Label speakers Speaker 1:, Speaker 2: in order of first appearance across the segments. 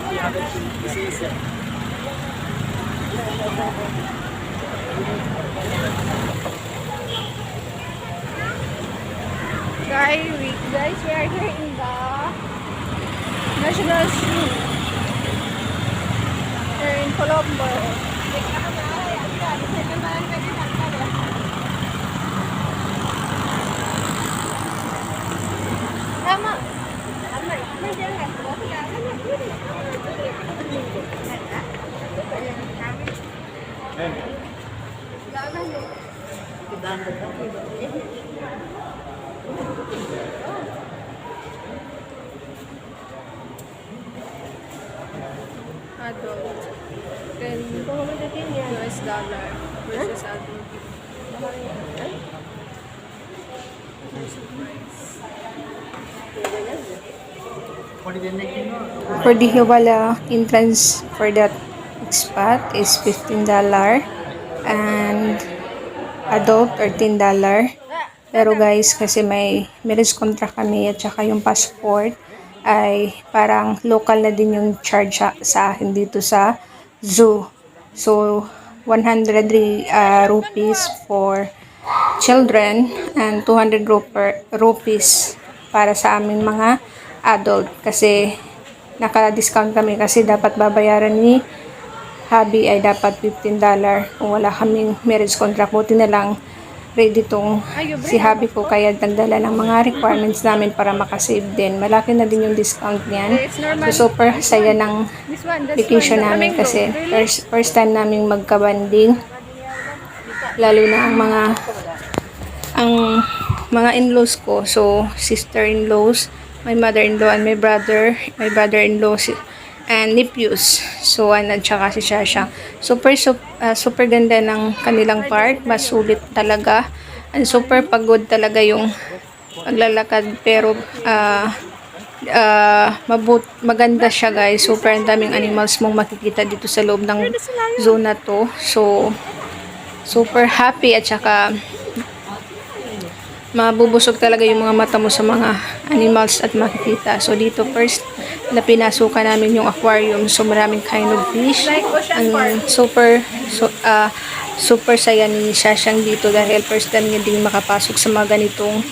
Speaker 1: Guys, we are here in the National Zoo. We're in Colombo. Tama. Adult. Then US dollar versus adult. For the Hiwala entrance for that expat is $15 and adult $13. Pero guys, kasi may marriage contract kami at saka yung passport ay parang local na din yung charge sa akin dito sa zoo. So, 100 rupees for children and 200 rupees para sa aming mga adult. Kasi naka-discount kami kasi dapat babayaran ni hubby ay dapat $15 kung wala kaming marriage contract. Buti na lang ready tong si hubby ko kaya nagdala ng mga requirements namin para makasave din. Malaki na din yung discount niyan. So super saya ng vacation namin kasi first time naming magka-banding. Lalo na ang mga in-laws ko. So sister-in-laws, my mother-in-law and my brother-in-law and nephews. So, at saka si Shasha. Super ganda ng kanilang park. Masulit talaga. And super pagod talaga yung paglalakad. Pero, maganda siya guys. Super ang daming animals mong makikita dito sa loob ng zone na to. So, super happy at saka mabubusog talaga yung mga mata mo sa mga animals at makikita. So dito first na pinasukan namin yung aquarium. So maraming kind of fish. And super saya ni Shashang dito dahil first time niya din makapasok sa mga ganitong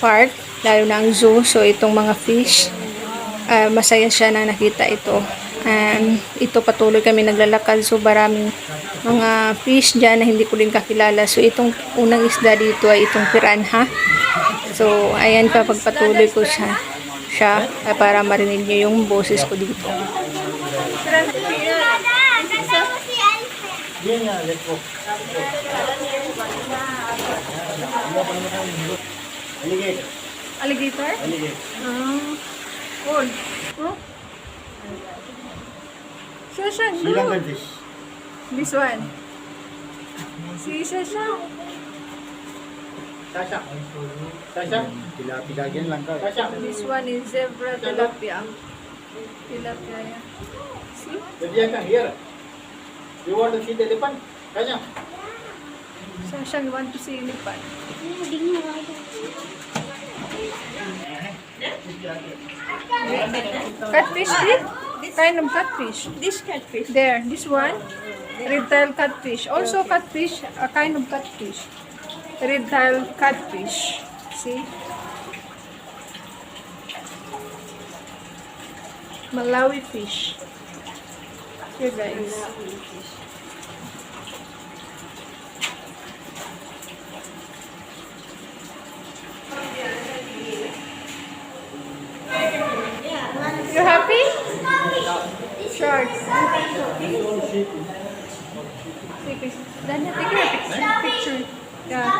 Speaker 1: park, lalo na ang zoo. So itong mga fish, masaya siya na nakita ito. And ito patuloy kami naglalakad. So maraming mga fish dyan na hindi ko rin kakilala. So itong unang isda dito ay itong piranha. So ayan pa pagpatuloy ko siya para marinig niyo yung boses ko dito. Alligator? Cool. Shashan, no. This one. Si Shashan.
Speaker 2: Sasha. Tilapia lang ka.
Speaker 1: This one is zebra tilapia. Tilapia, yeah. See?
Speaker 2: Here. You want to see the elephant? Sasha.
Speaker 1: Shashan, you want to see elephant? Catfish, did? Kind of catfish.
Speaker 3: This catfish.
Speaker 1: There, this one. Red-tailed catfish. Also catfish, a kind of catfish. Red-tailed catfish. See? Malawi fish. Here guys. You happy? Shark. Dana, take a picture. Yeah.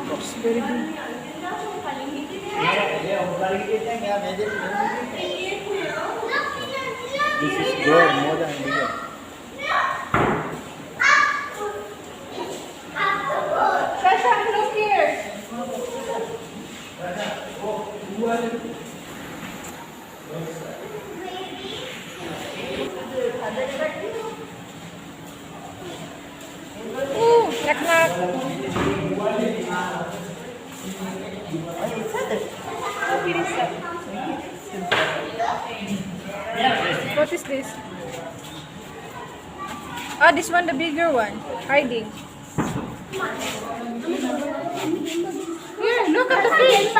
Speaker 1: Looks very big.
Speaker 2: This is good, more than bigger.
Speaker 1: Shasha, look here. Ooh, knock knock. What is this? Ah, this one, the bigger one. Hiding. Here, look at the fish.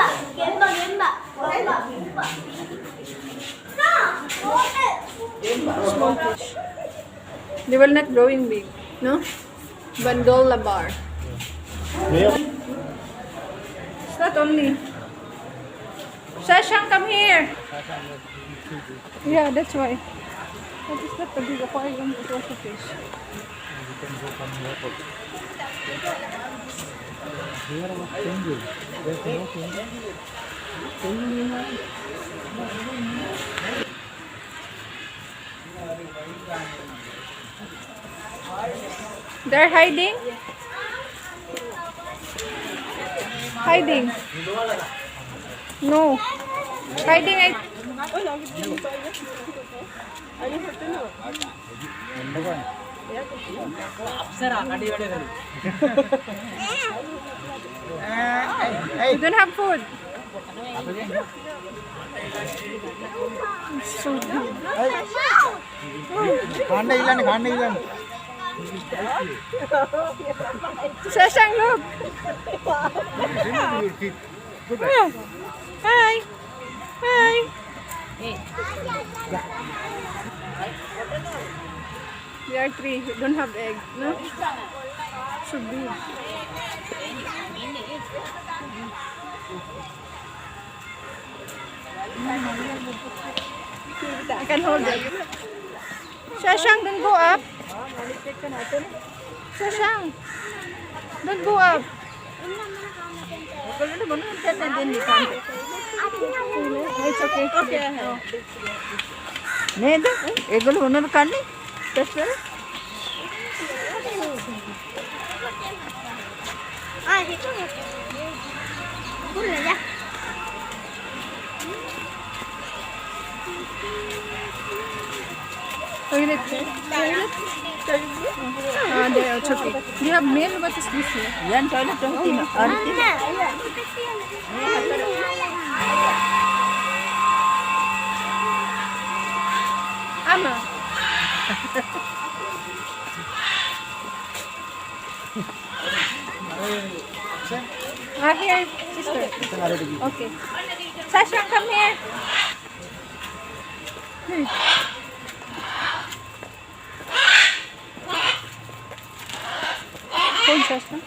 Speaker 1: Small fish. They will not growing big, no? Bandola bar. It's not only. Shashang, come here. Yeah, that's why. What is that? The big aquarium with lots of fish. They're hiding? Hiding? No. Hiding, I... You don't have food. It's so good. Shashang, look. Yeah. Hi. Hi. There are 3. You don't have egg, no? Should be. I can hold it. Shashang, don't go up. Shashang, don't go up. It's okay. Okay.
Speaker 3: Neda, egolu unnu kanni. Testara.
Speaker 1: Toilet. Ah, there, it's okay. Do you have mail? What is this here?
Speaker 3: Yan toilet ang tina.
Speaker 1: Ama. Here, sister. Okay. Sasha, come here. Hold, Sasha.